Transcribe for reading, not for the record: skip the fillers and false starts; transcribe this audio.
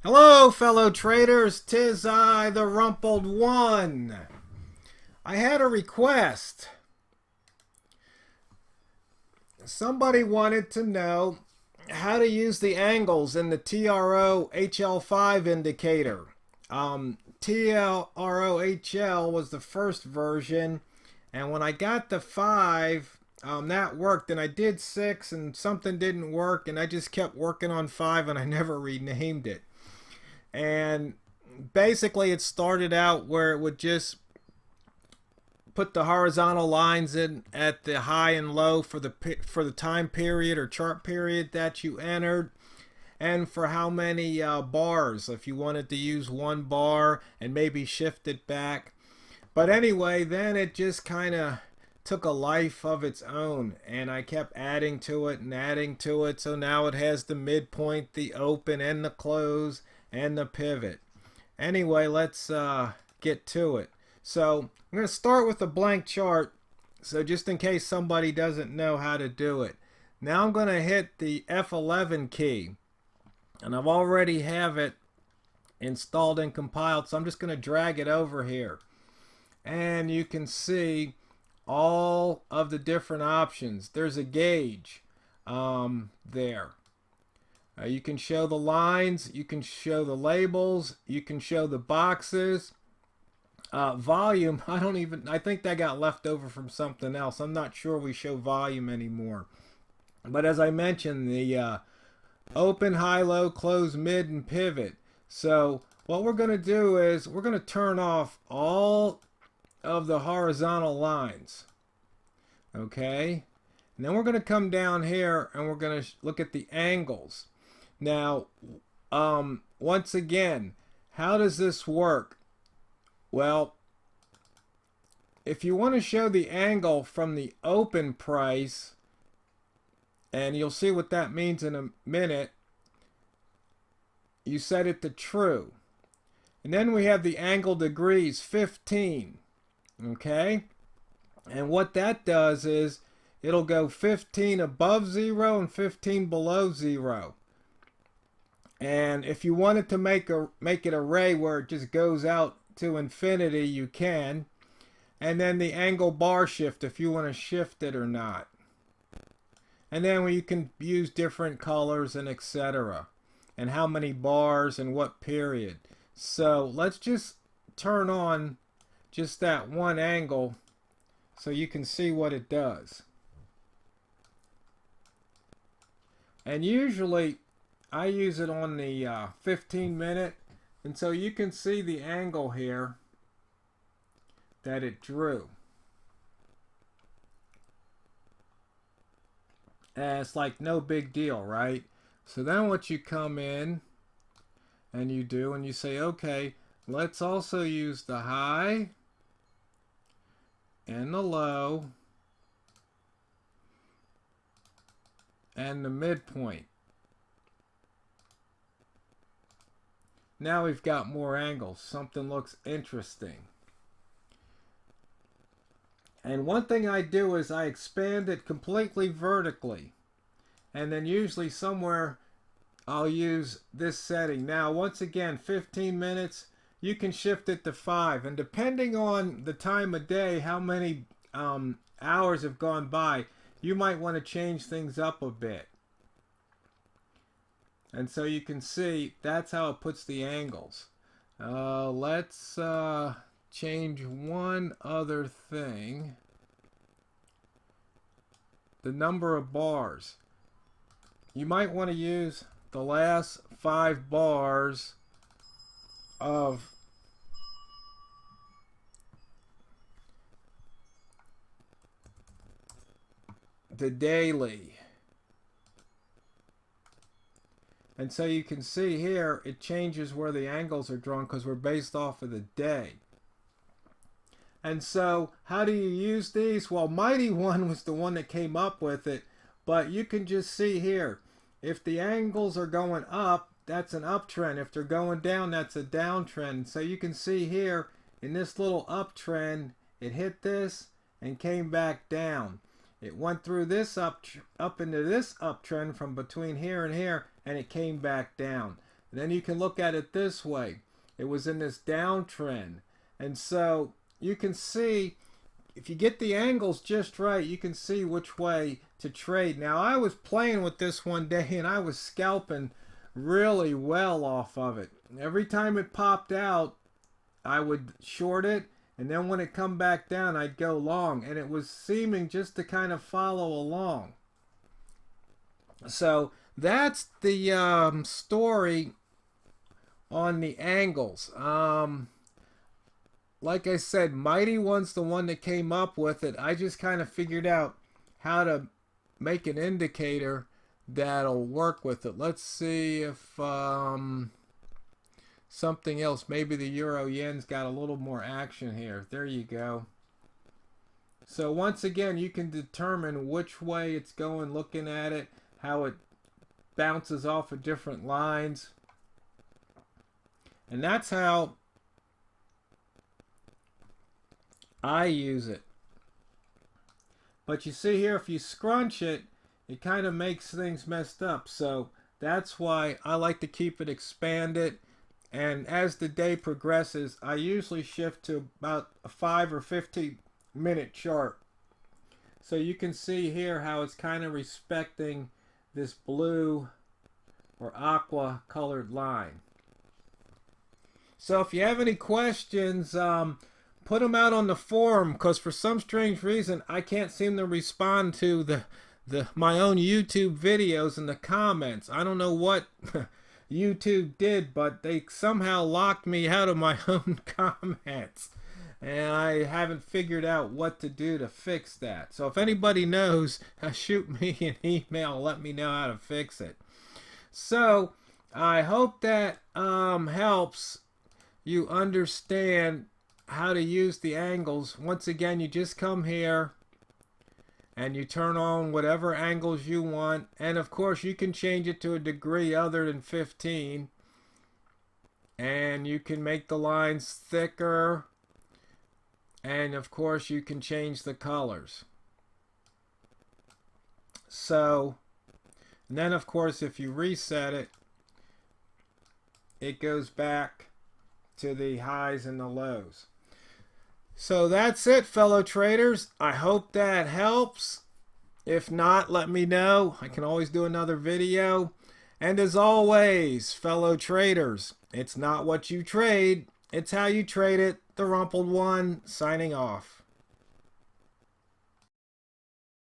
Hello, fellow traders. 'Tis I, the Rumpled One. I had a request. Somebody wanted to know how to use the angles in the Tro Hl5 indicator. Tro Hl was the first version, and when I got the 5, that worked, and I did 6, and something didn't work, and I just kept working on 5, and I never renamed it. And basically it started out where it would just put the horizontal lines in at the high and low for the time period or chart period that you entered, and for how many bars, if you wanted to use one bar and maybe shift it back. But anyway, then it just kind of took a life of its own, and I kept adding to it and adding to it, so now it has the midpoint, the open, and the close, and the pivot. Anyway, let's get to it. So I'm going to start with a blank chart, so just in case somebody doesn't know how to do it. Now I'm going to hit the F11 key, and I've already have it installed and compiled, so I'm just going to drag it over here. And you can see all of the different options. There's a gauge there. You can show the lines, you can show the labels, you can show the boxes. Volume, I think that got left over from something else. I'm not sure we show volume anymore. But as I mentioned, the open, high, low, close, mid, and pivot. So what we're going to do is we're going to turn off all of the horizontal lines. Okay? And then we're going to come down here and we're going to look at the angles. Now, once again, how does this work? Well, if you want to show the angle from the open price, and you'll see what that means in a minute, you set it to true. And then we have the angle degrees, 15. Okay? And what that does is it'll go 15 above 0 and 15 below 0. And if you wanted to make it array where it just goes out to infinity, you can. And then the angle bar shift, if you want to shift it or not. And then you can use different colors and etc. And how many bars and what period. So let's just turn on just that one angle so you can see what it does. And usually I use it on the 15-minute, and so you can see the angle here that it drew. And it's like no big deal, right? So then what you come in and you do, and you say, okay, let's also use the high and the low and the midpoint. Now we've got more angles. Something looks interesting. And one thing I do is I expand it completely vertically. And then usually somewhere I'll use this setting. Now once again, 15 minutes, you can shift it to 5. And depending on the time of day, how many hours have gone by, you might want to change things up a bit. And so you can see that's how it puts the angles. Let's change one other thing. The number of bars. You might want to use the last 5 bars of the daily. And so you can see here it changes where the angles are drawn because we're based off of the day. And so how do you use these? Well, Mighty One was the one that came up with it, but you can just see here, if the angles are going up, that's an uptrend. If they're going down, that's a downtrend. So you can see here in this little uptrend, it hit this and came back down. It went through this up into this uptrend from between here and here, and it came back down. And then you can look at it this way. It was in this downtrend. And so you can see, if you get the angles just right, you can see which way to trade. Now, I was playing with this one day and I was scalping really well off of it. Every time it popped out, I would short it, and then when it come back down, I'd go long, and it was seeming just to kind of follow along. So that's the story on the angles. Like I said, Mighty One's the one that came up with it. I just kind of figured out how to make an indicator that'll work with it. Let's see if something else, maybe the euro yen's got a little more action here. There you go. So once again, you can determine which way it's going looking at it, how it bounces off of different lines. And that's how I use it. But you see here, if you scrunch it, it kind of makes things messed up. So that's why I like to keep it expanded. And as the day progresses, I usually shift to about a 5 or 15 minute chart. So you can see here how it's kind of respecting this blue or aqua colored line. So if you have any questions, put them out on the forum, because for some strange reason I can't seem to respond to my own YouTube videos in the comments. I don't know what YouTube did, but they somehow locked me out of my own comments, and I haven't figured out what to do to fix that. So if anybody knows, shoot me an email, let me know how to fix it. So I hope that helps you understand how to use the angles. Once again, you just come here and you turn on whatever angles you want, and of course you can change it to a degree other than 15, and you can make the lines thicker, and of course you can change the colors. So, and then of course if you reset it, it goes back to the highs and the lows. So that's it, fellow traders. I hope that helps. If not, let me know. I can always do another video. And as always, fellow traders, it's not what you trade, it's how you trade it. The Rumpled One signing off.